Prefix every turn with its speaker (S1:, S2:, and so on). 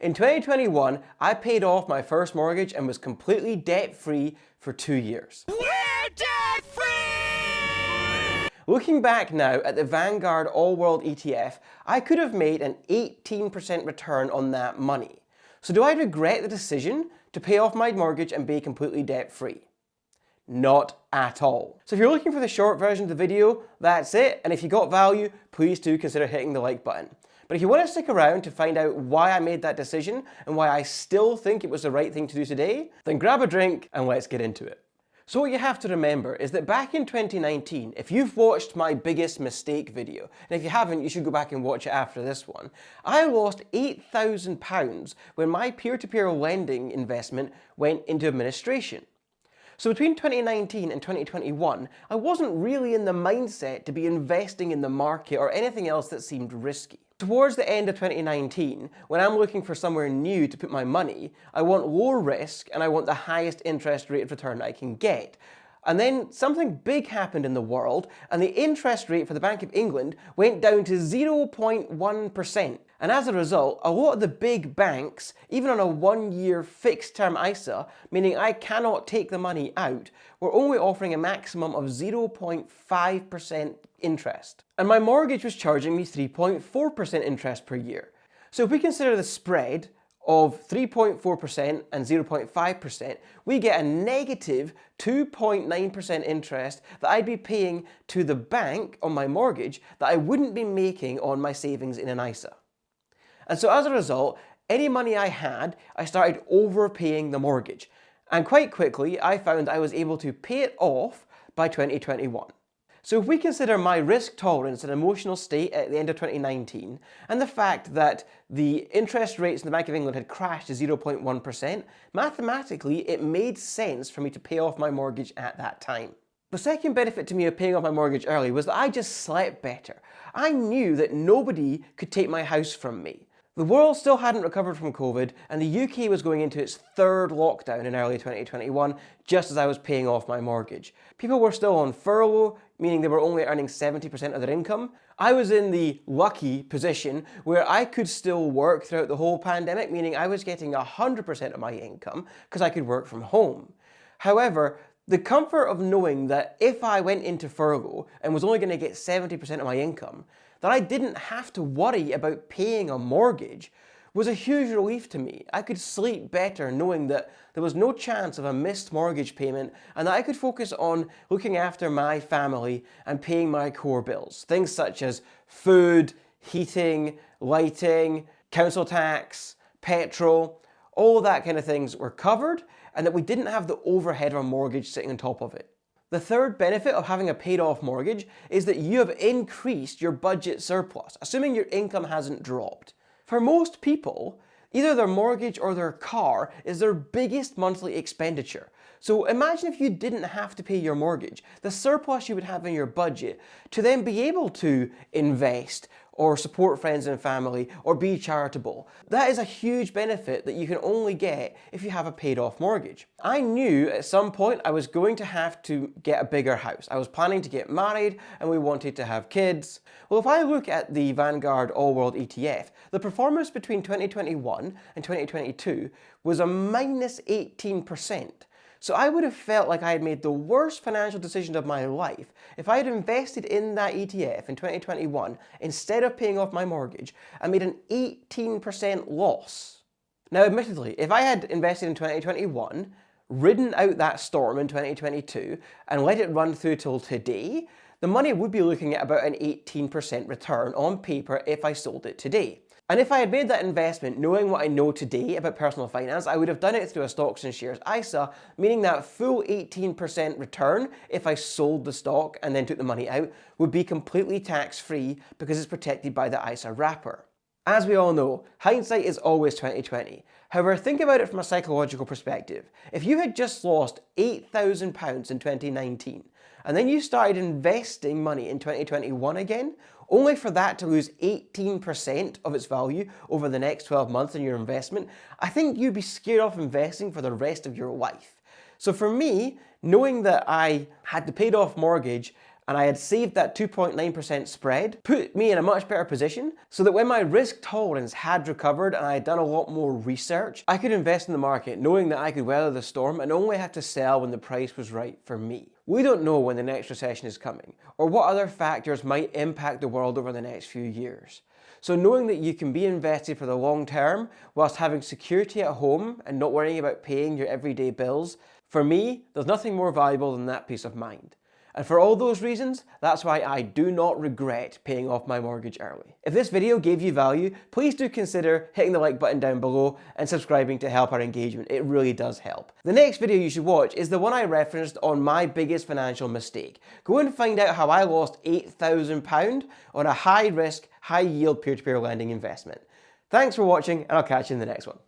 S1: In 2021, I paid off my first mortgage and was completely debt-free for 2 years.
S2: We're debt-free!
S1: Looking back now at the Vanguard All-World ETF, I could have made an 18% return on that money. So do I regret the decision to pay off my mortgage and be completely debt-free? Not at all. So if you're looking for the short version of the video, that's it. And if you got value, please do consider hitting the like button. But if you want to stick around to find out why I made that decision and why I still think it was the right thing to do today, then grab a drink and let's get into it. So what you have to remember is that back in 2019, if you've watched my biggest mistake video, and if you haven't, you should go back and watch it after this one, I lost £8,000 when my peer-to-peer lending investment went into administration. So between 2019 and 2021, I wasn't really in the mindset to be investing in the market or anything else that seemed risky. Towards the end of 2019, when I'm looking for somewhere new to put my money, I want low risk and I want the highest interest rate of return I can get. And then something big happened in the world and the interest rate for the Bank of England went down to 0.1%. And as a result, a lot of the big banks, even on a 1-year fixed term ISA, meaning I cannot take the money out, were only offering a maximum of 0.5% interest. And my mortgage was charging me 3.4% interest per year. So if we consider the spread of 3.4% and 0.5%, we get a negative 2.9% interest that I'd be paying to the bank on my mortgage that I wouldn't be making on my savings in an ISA. And so as a result, any money I had, I started overpaying the mortgage. And quite quickly, I found I was able to pay it off by 2021. So if we consider my risk tolerance and emotional state at the end of 2019, and the fact that the interest rates in the Bank of England had crashed to 0.1%, mathematically it made sense for me to pay off my mortgage at that time. The second benefit to me of paying off my mortgage early was that I just slept better. I knew that nobody could take my house from me. The world still hadn't recovered from COVID, and the UK was going into its third lockdown in early 2021, just as I was paying off my mortgage. People were still on furlough, meaning they were only earning 70% of their income. I was in the lucky position where I could still work throughout the whole pandemic, meaning I was getting 100% of my income because I could work from home. However, the comfort of knowing that if I went into furlough and was only going to get 70% of my income, that I didn't have to worry about paying a mortgage was a huge relief to me. I could sleep better knowing that there was no chance of a missed mortgage payment and that I could focus on looking after my family and paying my core bills. Things such as food, heating, lighting, council tax, petrol, all of that kind of things were covered, and that we didn't have the overhead of a mortgage sitting on top of it. The third benefit of having a paid off mortgage is that you have increased your budget surplus, assuming your income hasn't dropped. For most people, either their mortgage or their car is their biggest monthly expenditure. So imagine if you didn't have to pay your mortgage, the surplus you would have in your budget to then be able to invest or support friends and family or be charitable. That is a huge benefit that you can only get if you have a paid off mortgage. I knew at some point I was going to have to get a bigger house. I was planning to get married and we wanted to have kids. Well, if I look at the Vanguard All World ETF, the performance between 2021 and 2022 was a minus 18%. So I would have felt like I had made the worst financial decision of my life if I had invested in that ETF in 2021 instead of paying off my mortgage and made an 18% loss. Now, admittedly, if I had invested in 2021, ridden out that storm in 2022 and let it run through till today, the money would be looking at about an 18% return on paper if I sold it today. And if I had made that investment knowing what I know today about personal finance, I would have done it through a stocks and shares ISA, meaning that full 18% return if I sold the stock and then took the money out would be completely tax-free because it's protected by the ISA wrapper. As we all know, hindsight is always 20/20. However, think about it from a psychological perspective. If you had just lost £8,000 in 2019 and then you started investing money in 2021 again, only for that to lose 18% of its value over the next 12 months in your investment, I think you'd be scared off investing for the rest of your life. So for me, knowing that I had the paid off mortgage and I had saved that 2.9% spread, put me in a much better position so that when my risk tolerance had recovered and I had done a lot more research, I could invest in the market knowing that I could weather the storm and only have to sell when the price was right for me. We don't know when the next recession is coming or what other factors might impact the world over the next few years. So knowing that you can be invested for the long term whilst having security at home and not worrying about paying your everyday bills, for me, there's nothing more valuable than that peace of mind. And for all those reasons, that's why I do not regret paying off my mortgage early. If this video gave you value, please do consider hitting the like button down below and subscribing to help our engagement. It really does help. The next video you should watch is the one I referenced on my biggest financial mistake. Go and find out how I lost £8,000 on a high risk, high yield peer-to-peer lending investment. Thanks for watching, and I'll catch you in the next one.